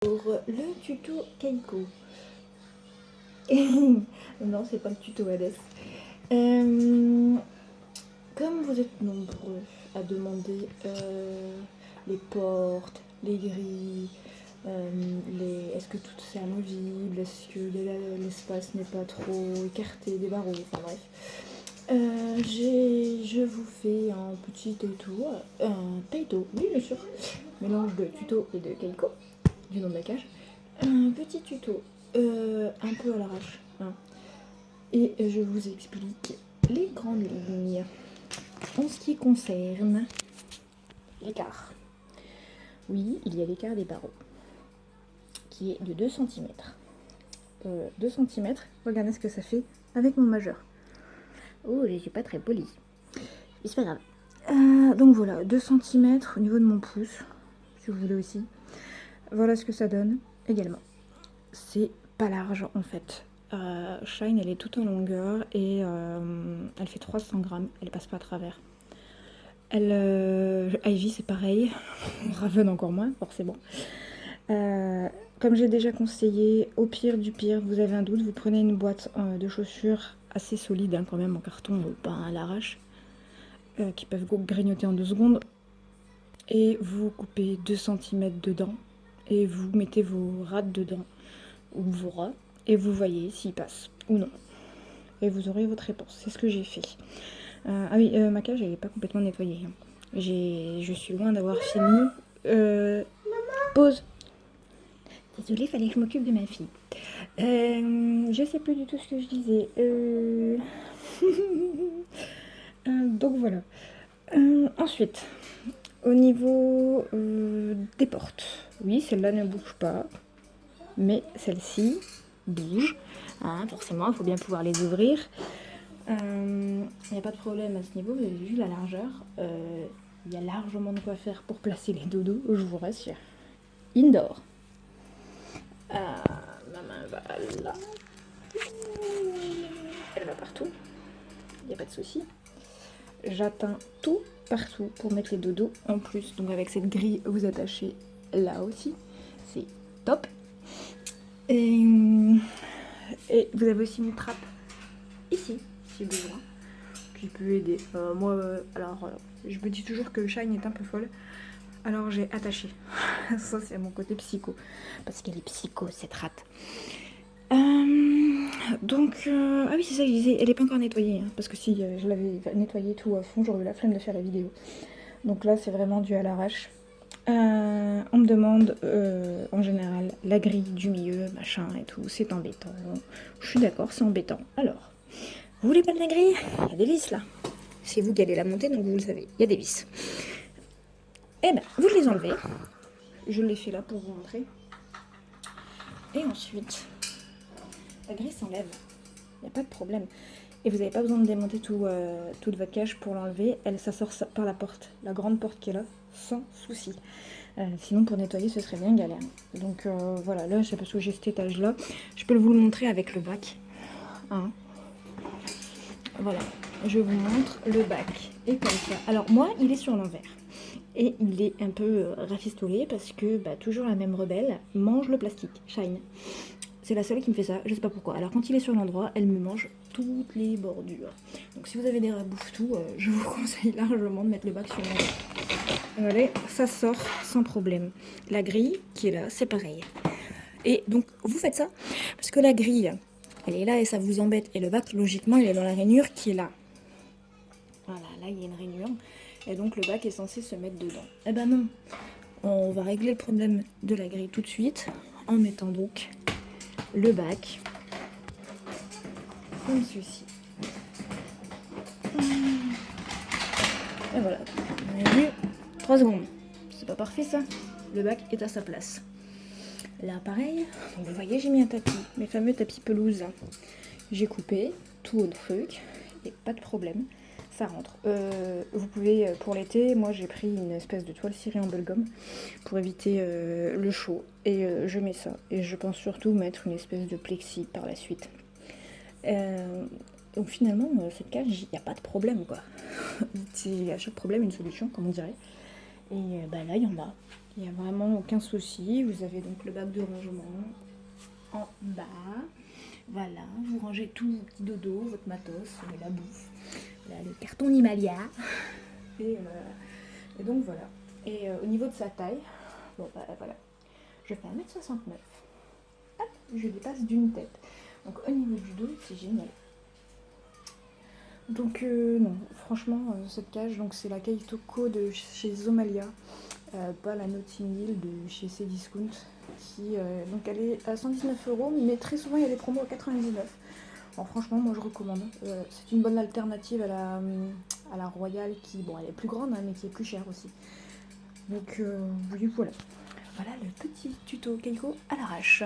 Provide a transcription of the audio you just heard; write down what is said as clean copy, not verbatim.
Pour le tuto Keiko. Non, c'est pas le tuto Hades. Comme vous êtes nombreux à demander les portes, les grilles, est-ce que tout c'est amovible, est-ce que l'espace n'est pas trop écarté des barreaux, enfin bref. Je vous fais un petit taito, oui bien sûr, mélange de tuto et de Keiko, du nom de la cage. Un petit tuto, un peu à l'arrache, hein. Et je vous explique les grandes lignes. En ce qui concerne l'écart, oui, il y a l'écart des barreaux, qui est de 2 cm. 2 cm, regardez ce que ça fait avec mon majeur. Oh, je suis pas très polie. Mais c'est pas grave. Donc voilà, 2 cm au niveau de mon pouce, si vous voulez aussi. Voilà ce que ça donne également. C'est pas large en fait. Shine, elle est toute en longueur et elle fait 300 grammes, elle passe pas à travers. Ivy c'est pareil, Raven encore moins forcément. Comme j'ai déjà conseillé, au pire du pire, vous avez un doute, vous prenez une boîte de chaussures assez solide, hein, quand même en carton, pas à l'arrache, qui peuvent grignoter en 2 secondes, et vous coupez 2 cm dedans, et vous mettez vos rades dedans, ou vos rats, et vous voyez s'ils passent ou non. Et vous aurez votre réponse. C'est ce que j'ai fait. Ah oui, ma cage, elle n'est pas complètement nettoyée, hein. Je suis loin d'avoir fini. Pause. Désolée, fallait que je m'occupe de ma fille. Je sais plus du tout ce que je disais. Donc voilà. Ensuite, au niveau des portes. Oui, celle-là ne bouge pas. Mais celle-ci bouge. Hein, forcément, il faut bien pouvoir les ouvrir. Il n'y a pas de problème à ce niveau. Vous avez vu la largeur. Il y a largement de quoi faire pour placer les dodos, je vous rassure. Indoor. Ma main va là. Elle va partout. Il n'y a pas de souci. J'atteins tout partout pour mettre les dodos en plus. Donc avec cette grille, vous attachez là aussi. C'est top. Et vous avez aussi une trappe ici, si besoin, qui peut aider. Je me dis toujours que Shine est un peu folle. Alors j'ai attaché. Ça, c'est à mon côté psycho. Parce qu'elle est psycho, cette rate. Ah oui, c'est ça que je disais. Elle n'est pas encore nettoyée. Hein, parce que si je l'avais nettoyée tout à fond, j'aurais eu la flemme de faire la vidéo. Donc là, c'est vraiment dû à l'arrache. On me demande en général la grille du milieu, machin et tout. C'est embêtant. Je suis d'accord, c'est embêtant. Alors, vous voulez pas de la grille? Il y a des vis là. C'est vous qui allez la monter, donc vous le savez. Il y a des vis. Eh ben, vous les enlevez. Je l'ai fait là pour vous montrer. Et ensuite, la grille s'enlève. Il n'y a pas de problème. Et vous n'avez pas besoin de démonter toute votre cage pour l'enlever. Ça sort par la porte, la grande porte qui est là, sans souci. Sinon, pour nettoyer, ce serait bien galère. Donc voilà, là, c'est parce que j'ai cet étage-là. Je peux vous le montrer avec le bac. Hein. Voilà, je vous montre le bac. Et comme ça. Alors moi, il est sur l'envers. Et il est un peu rafistolé parce que toujours la même rebelle mange le plastique, Shine. C'est la seule qui me fait ça, je sais pas pourquoi. Alors quand il est sur l'endroit, elle me mange toutes les bordures. Donc si vous avez des rats bouffe-tout, je vous conseille largement de mettre le bac sur l'endroit. Voilà, ça sort sans problème. La grille qui est là, c'est pareil. Et donc vous faites ça parce que la grille, elle est là et ça vous embête. Et le bac, logiquement, il est dans la rainure qui est là. Voilà, là il y a une rainure. Et donc le bac est censé se mettre dedans. Eh ben non, on va régler le problème de la grille tout de suite en mettant donc le bac comme ceci. Et voilà, on a vu 3 secondes. C'est pas parfait ça? Le bac est à sa place. Là pareil, donc vous voyez j'ai mis un tapis, mes fameux tapis pelouse. J'ai coupé tout au truc et pas de problème. Ça rentre. Vous pouvez, pour l'été, moi j'ai pris une espèce de toile cirée en bubblegum pour éviter le chaud. Et je mets ça. Et je pense surtout mettre une espèce de plexi par la suite. Donc finalement, cette cage, il n'y a pas de problème quoi. C'est à chaque problème une solution, comme on dirait. Et là, il y en a. Il n'y a vraiment aucun souci. Vous avez donc le bac de rangement en bas. Voilà, vous rangez tout vos petits dodos, votre matos, la bouffe, là, le carton Himalaya. Et donc voilà. Et au niveau de sa taille, bon bah voilà, je fais 1m69. Hop, je dépasse d'une tête. Donc au niveau du dos, c'est génial. Donc non, franchement, cette cage, donc c'est la Kaitoko de chez Zomalia, pas la Notting Hill de chez Cdiscount, qui donc elle est à 119 €, mais très souvent il y a des promos à 99. Alors franchement, moi je recommande. C'est une bonne alternative à la Royale qui, bon, elle est plus grande, hein, mais qui est plus chère aussi. Donc oui, voilà. Voilà le petit tuto Keiko à l'arrache.